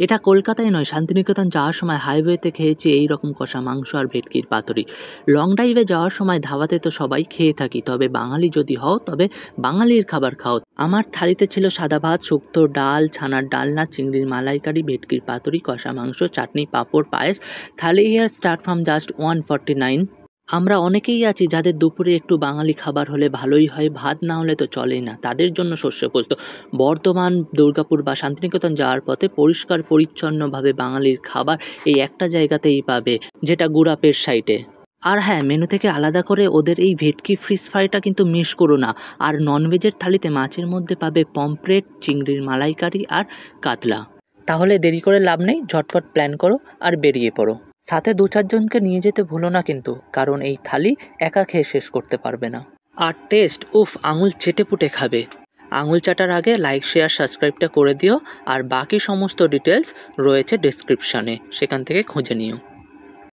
এটা কলকাতায় নয়, শান্তিনিকেতন যাওয়ার সময় হাইওয়েতে খেয়েছি এই রকম কষা মাংস আর ভেটকির পাতুরি। লং ড্রাইভে যাওয়ার সময় ধাবাতে তো সবাই খেয়ে থাকি, তবে বাঙালি যদি হও তবে বাঙালির খাবার খাও। আমার থালিতে ছিল সাদা ভাত, শুক্তো, ডাল, ছানার ডালনা, চিংড়ির মালাইকারি, ভেটকির পাতুরি, কষা মাংস, চাটনি, পাঁপড়, পায়েস। থালি হিয়ার স্টার্ট ফ্রম জাস্ট 149। আমরা অনেকেই আছি যাদের দুপুরে একটু বাঙালি খাবার হলে ভালোই হয়, ভাত না হলে তো চলেই না। তাদের জন্য শস্য পোস্ত। বর্ধমান, দুর্গাপুর বা শান্তিনিকেতন যাওয়ার পথে পরিষ্কার পরিচ্ছন্নভাবে বাঙালির খাবার এই একটা জায়গাতেই পাবে, যেটা গুড়াপের সাইটে। আর হ্যাঁ, মেনু থেকে আলাদা করে ওদের এই ভেটকি ফিশ ফ্রাইটা কিন্তু মিস করো না। আর ননভেজের থালিতে মাছের মধ্যে পাবে পমফ্রেট, চিংড়ির মালাইকারি আর কাতলা। তাহলে দেরি করে লাভ নেই, ঝটপট প্ল্যান করো আর বেরিয়ে পড়ো। সাথে ২-৪ জনকে নিয়ে যেতে ভুলো না কিন্তু, কারণ এই থালি একা খেয়ে শেষ করতে পারবে না। আর টেস্ট, উফ, আঙুল চেটেপুটে খাবে। আঙুল চাটার আগে লাইক, শেয়ার, সাবস্ক্রাইবটা করে দিও। আর বাকি সমস্ত ডিটেলস রয়েছে ডেসক্রিপশনে, সেখান থেকে খুঁজে নিও।